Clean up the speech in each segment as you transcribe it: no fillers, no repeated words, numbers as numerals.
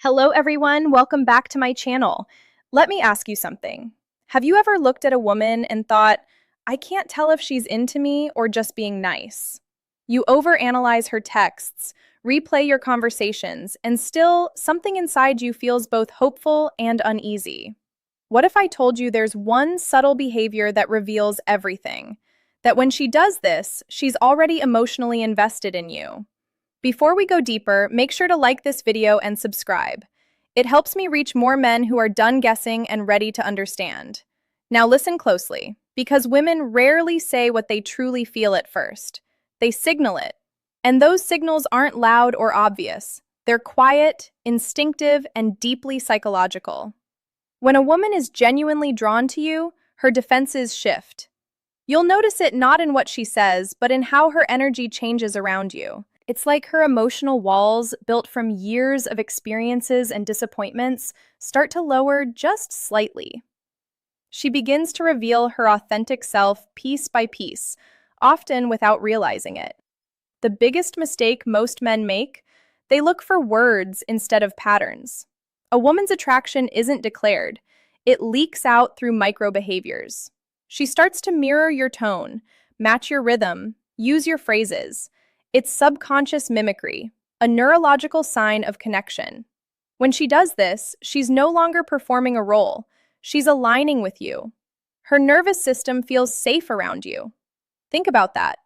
Hello everyone, welcome back to my channel. Let me ask you something. Have you ever looked at a woman and thought, I can't tell if she's into me or just being nice? You overanalyze her texts, replay your conversations, and still something inside you feels both hopeful and uneasy. What if I told you there's one subtle behavior that reveals everything? That when she does this, she's already emotionally invested in you. Before we go deeper, make sure to like this video and subscribe. It helps me reach more men who are done guessing and ready to understand. Now listen closely, because women rarely say what they truly feel at first. They signal it. And those signals aren't loud or obvious. They're quiet, instinctive, and deeply psychological. When a woman is genuinely drawn to you, her defenses shift. You'll notice it not in what she says, but in how her energy changes around you. It's like her emotional walls, built from years of experiences and disappointments, start to lower just slightly. She begins to reveal her authentic self piece by piece, often without realizing it. The biggest mistake most men make? They look for words instead of patterns. A woman's attraction isn't declared. It leaks out through micro-behaviors. She starts to mirror your tone, match your rhythm, use your phrases. It's subconscious mimicry, a neurological sign of connection. When she does this, she's no longer performing a role. She's aligning with you. Her nervous system feels safe around you. Think about that.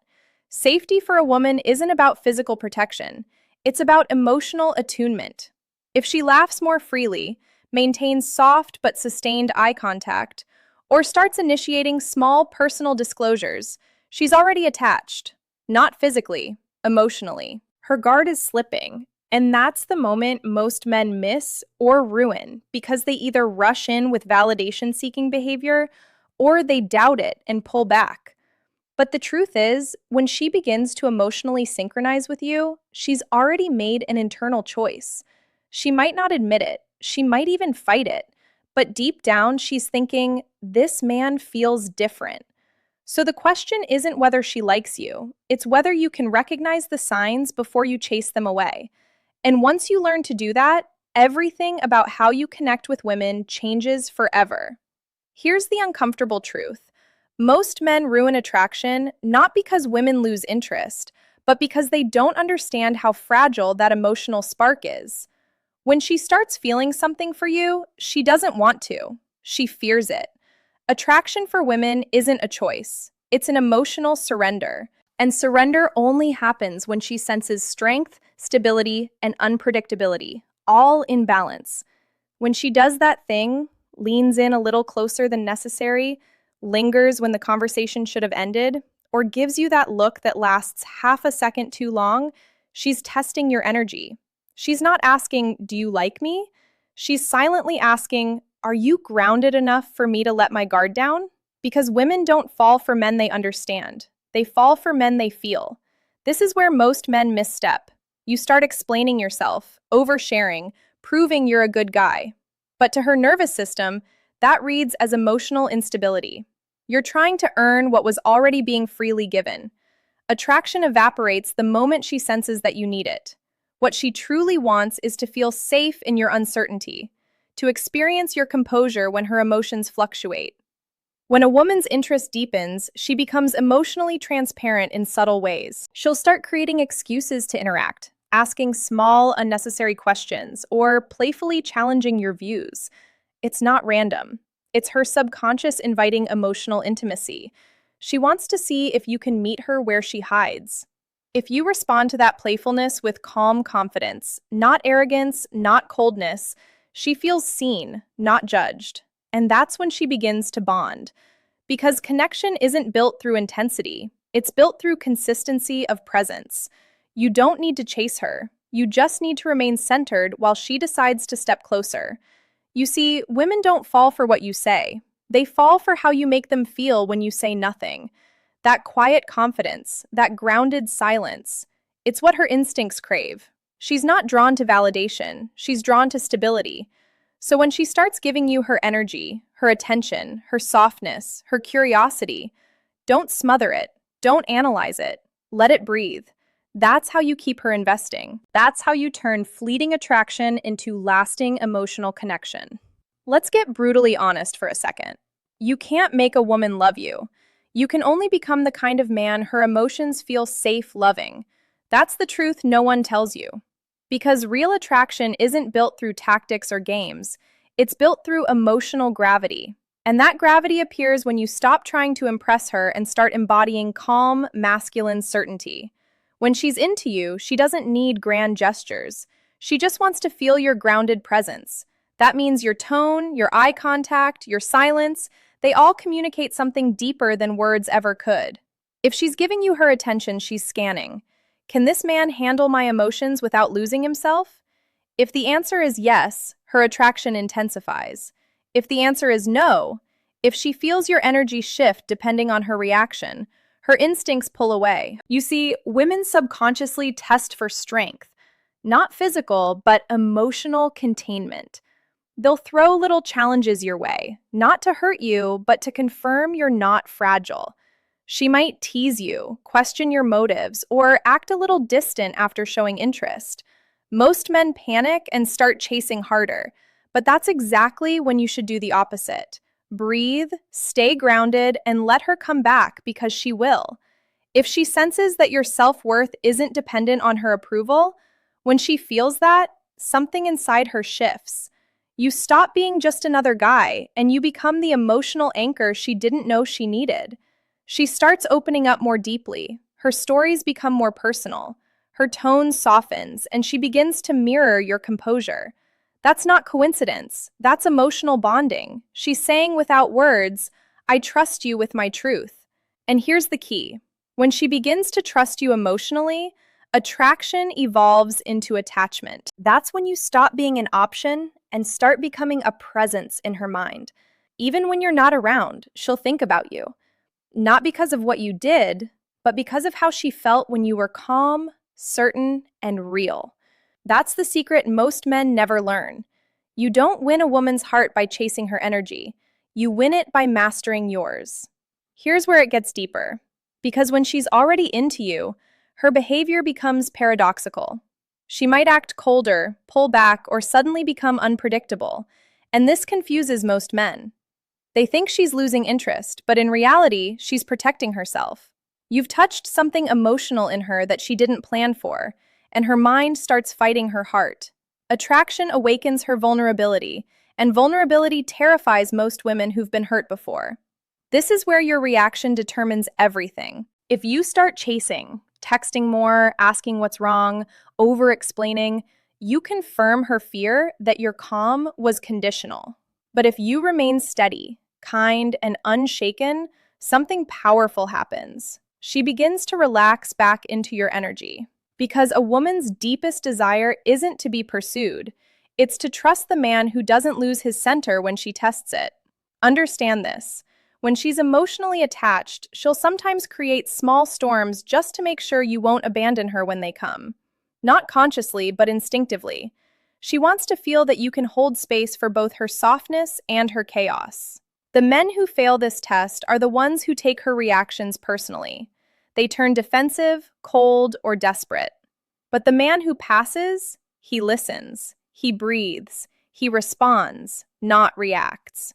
Safety for a woman isn't about physical protection. It's about emotional attunement. If she laughs more freely, maintains soft but sustained eye contact, or starts initiating small personal disclosures, she's already attached. Not physically, emotionally. Her guard is slipping, and that's the moment most men miss or ruin because they either rush in with validation-seeking behavior or they doubt it and pull back. But the truth is, when she begins to emotionally synchronize with you, she's already made an internal choice. She might not admit it, she might even fight it, but deep down she's thinking, this man feels different. So the question isn't whether she likes you, it's whether you can recognize the signs before you chase them away. And once you learn to do that, everything about how you connect with women changes forever. Here's the uncomfortable truth. Most men ruin attraction not because women lose interest, but because they don't understand how fragile that emotional spark is. When she starts feeling something for you, she doesn't want to. She fears it. Attraction for women isn't a choice. It's an emotional surrender. And surrender only happens when she senses strength, stability, and unpredictability, all in balance. When she does that thing, leans in a little closer than necessary, lingers when the conversation should have ended, or gives you that look that lasts half a second too long, she's testing your energy. She's not asking, do you like me? She's silently asking, are you grounded enough for me to let my guard down? Because women don't fall for men they understand. They fall for men they feel. This is where most men misstep. You start explaining yourself, oversharing, proving you're a good guy. But to her nervous system, that reads as emotional instability. You're trying to earn what was already being freely given. Attraction evaporates the moment she senses that you need it. What she truly wants is to feel safe in your uncertainty, to experience your composure when her emotions fluctuate. When a woman's interest deepens, she becomes emotionally transparent in subtle ways. She'll start creating excuses to interact, asking small, unnecessary questions, or playfully challenging your views. It's not random. It's her subconscious inviting emotional intimacy. She wants to see if you can meet her where she hides. If you respond to that playfulness with calm confidence, not arrogance, not coldness, she feels seen, not judged. And that's when she begins to bond. Because connection isn't built through intensity, it's built through consistency of presence. You don't need to chase her. You just need to remain centered while she decides to step closer. You see, women don't fall for what you say. They fall for how you make them feel when you say nothing. That quiet confidence, that grounded silence, it's what her instincts crave. She's not drawn to validation, she's drawn to stability. So when she starts giving you her energy, her attention, her softness, her curiosity, don't smother it, don't analyze it, let it breathe. That's how you keep her investing. That's how you turn fleeting attraction into lasting emotional connection. Let's get brutally honest for a second. You can't make a woman love you. You can only become the kind of man her emotions feel safe loving. That's the truth no one tells you. Because real attraction isn't built through tactics or games, it's built through emotional gravity. And that gravity appears when you stop trying to impress her and start embodying calm, masculine certainty. When she's into you, she doesn't need grand gestures. She just wants to feel your grounded presence. That means your tone, your eye contact, your silence, they all communicate something deeper than words ever could. If she's giving you her attention, she's scanning. Can this man handle my emotions without losing himself? If the answer is yes, her attraction intensifies. If the answer is no, if she feels your energy shift depending on her reaction, her instincts pull away. You see, women subconsciously test for strength, not physical, but emotional containment. They'll throw little challenges your way, not to hurt you, but to confirm you're not fragile. She might tease you, question your motives, or act a little distant after showing interest. Most men panic and start chasing harder, but that's exactly when you should do the opposite. Breathe, stay grounded, and let her come back because she will. If she senses that your self-worth isn't dependent on her approval, when she feels that, something inside her shifts. You stop being just another guy, and you become the emotional anchor she didn't know she needed. She starts opening up more deeply. Her stories become more personal. Her tone softens, and she begins to mirror your composure. That's not coincidence. That's emotional bonding. She's saying without words, I trust you with my truth. And here's the key. When she begins to trust you emotionally, attraction evolves into attachment. That's when you stop being an option and start becoming a presence in her mind. Even when you're not around, she'll think about you. Not because of what you did, but because of how she felt when you were calm, certain, and real. That's the secret most men never learn. You don't win a woman's heart by chasing her energy. You win it by mastering yours. Here's where it gets deeper. Because when she's already into you, her behavior becomes paradoxical. She might act colder, pull back, or suddenly become unpredictable. And this confuses most men. They think she's losing interest, but in reality, she's protecting herself. You've touched something emotional in her that she didn't plan for, and her mind starts fighting her heart. Attraction awakens her vulnerability, and vulnerability terrifies most women who've been hurt before. This is where your reaction determines everything. If you start chasing, texting more, asking what's wrong, over-explaining, you confirm her fear that your calm was conditional. But if you remain steady, kind, and unshaken, something powerful happens. She begins to relax back into your energy. Because a woman's deepest desire isn't to be pursued, it's to trust the man who doesn't lose his center when she tests it. Understand this. When she's emotionally attached, she'll sometimes create small storms just to make sure you won't abandon her when they come. Not consciously, but instinctively. She wants to feel that you can hold space for both her softness and her chaos. The men who fail this test are the ones who take her reactions personally. They turn defensive, cold, or desperate. But the man who passes, he listens, he breathes, he responds, not reacts.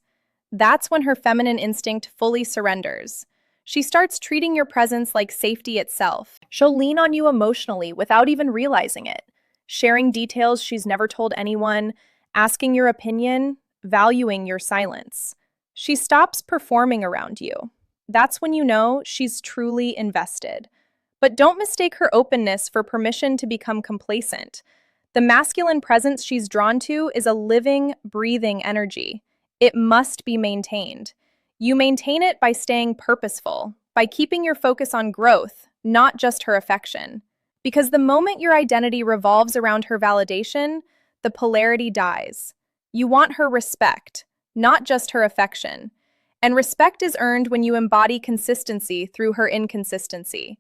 That's when her feminine instinct fully surrenders. She starts treating your presence like safety itself. She'll lean on you emotionally without even realizing it, sharing details she's never told anyone, asking your opinion, valuing your silence. She stops performing around you. That's when you know she's truly invested. But don't mistake her openness for permission to become complacent. The masculine presence she's drawn to is a living, breathing energy. It must be maintained. You maintain it by staying purposeful, by keeping your focus on growth, not just her affection. Because the moment your identity revolves around her validation, the polarity dies. You want her respect, not just her affection. And respect is earned when you embody consistency through her inconsistency.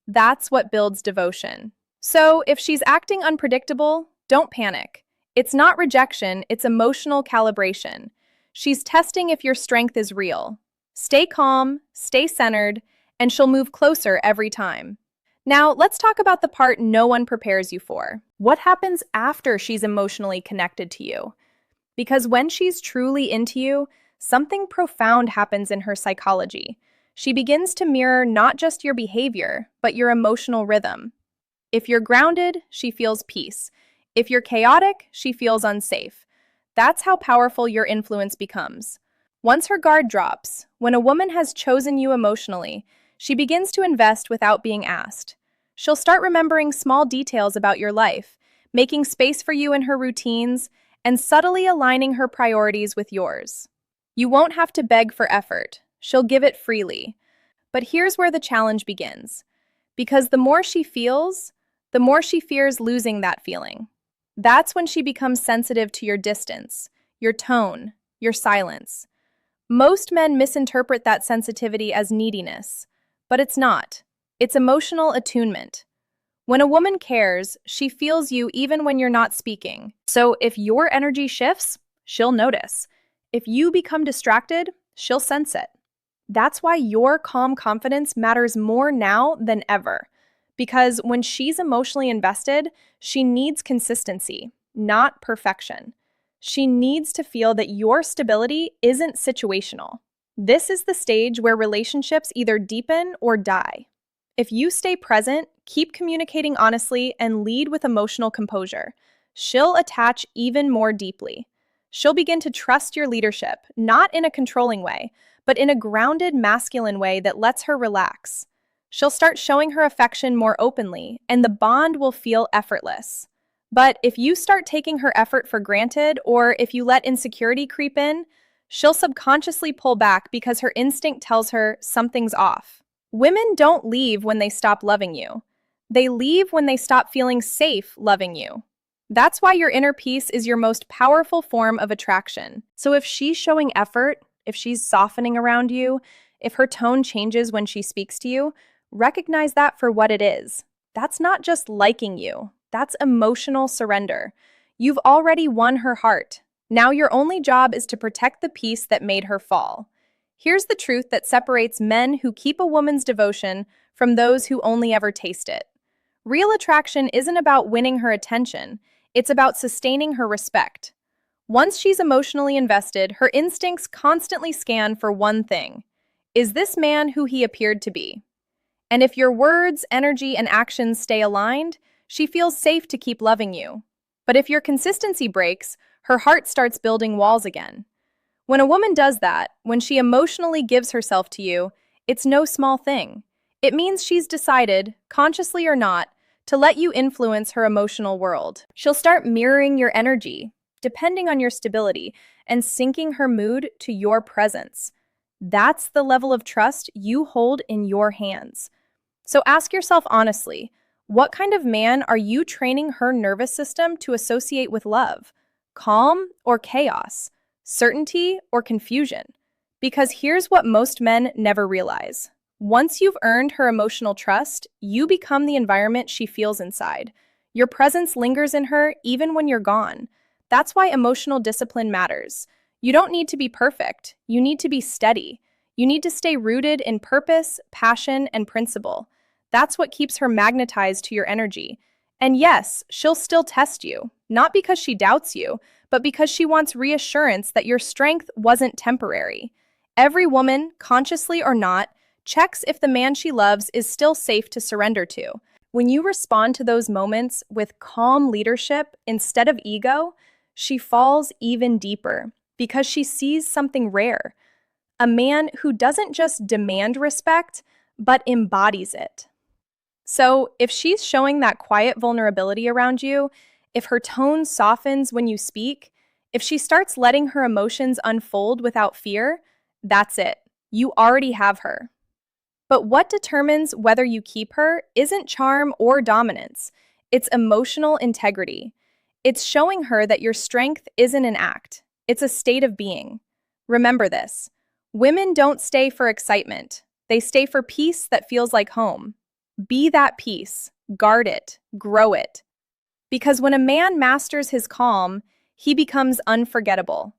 That's what builds devotion. So, if she's acting unpredictable, don't panic. It's not rejection, it's emotional calibration. She's testing if your strength is real. Stay calm, stay centered, and she'll move closer every time. Now, let's talk about the part no one prepares you for. What happens after she's emotionally connected to you? Because when she's truly into you, something profound happens in her psychology. She begins to mirror not just your behavior, but your emotional rhythm. If you're grounded, she feels peace. If you're chaotic, she feels unsafe. That's how powerful your influence becomes. Once her guard drops, when a woman has chosen you emotionally, she begins to invest without being asked. She'll start remembering small details about your life, making space for you in her routines, and subtly aligning her priorities with yours. You won't have to beg for effort. She'll give it freely. But here's where the challenge begins. Because the more she feels, the more she fears losing that feeling. That's when she becomes sensitive to your distance, your tone, your silence. Most men misinterpret that sensitivity as neediness, but it's not. It's emotional attunement. When a woman cares, she feels you even when you're not speaking. So if your energy shifts, she'll notice. If you become distracted, she'll sense it. That's why your calm confidence matters more now than ever. Because when she's emotionally invested, she needs consistency, not perfection. She needs to feel that your stability isn't situational. This is the stage where relationships either deepen or die. If you stay present, keep communicating honestly, and lead with emotional composure, she'll attach even more deeply. She'll begin to trust your leadership, not in a controlling way, but in a grounded, masculine way that lets her relax. She'll start showing her affection more openly, and the bond will feel effortless. But if you start taking her effort for granted, or if you let insecurity creep in, she'll subconsciously pull back because her instinct tells her something's off. Women don't leave when they stop loving you. They leave when they stop feeling safe loving you. That's why your inner peace is your most powerful form of attraction. So if she's showing effort, if she's softening around you, if her tone changes when she speaks to you, recognize that for what it is. That's not just liking you. That's emotional surrender. You've already won her heart. Now your only job is to protect the piece that made her fall. Here's the truth that separates men who keep a woman's devotion from those who only ever taste it. Real attraction isn't about winning her attention, it's about sustaining her respect. Once she's emotionally invested, her instincts constantly scan for one thing. Is this man who he appeared to be? And if your words, energy, and actions stay aligned, she feels safe to keep loving you. But if your consistency breaks, her heart starts building walls again. When a woman does that, when she emotionally gives herself to you, it's no small thing. It means she's decided, consciously or not, to let you influence her emotional world. She'll start mirroring your energy, depending on your stability, and syncing her mood to your presence. That's the level of trust you hold in your hands. So ask yourself honestly, what kind of man are you training her nervous system to associate with love? Calm or chaos? Certainty or confusion? Because here's what most men never realize. Once you've earned her emotional trust, you become the environment she feels inside. Your presence lingers in her even when you're gone. That's why emotional discipline matters. You don't need to be perfect. You need to be steady. You need to stay rooted in purpose, passion, and principle. That's what keeps her magnetized to your energy. And yes, she'll still test you, not because she doubts you, but because she wants reassurance that your strength wasn't temporary. Every woman, consciously or not, checks if the man she loves is still safe to surrender to. When you respond to those moments with calm leadership instead of ego, she falls even deeper because she sees something rare. A man who doesn't just demand respect, but embodies it. So, if she's showing that quiet vulnerability around you, if her tone softens when you speak, if she starts letting her emotions unfold without fear, that's it. You already have her. But what determines whether you keep her isn't charm or dominance, it's emotional integrity. It's showing her that your strength isn't an act, it's a state of being. Remember this: women don't stay for excitement, they stay for peace that feels like home. Be that peace, guard it, grow it. Because when a man masters his calm, he becomes unforgettable.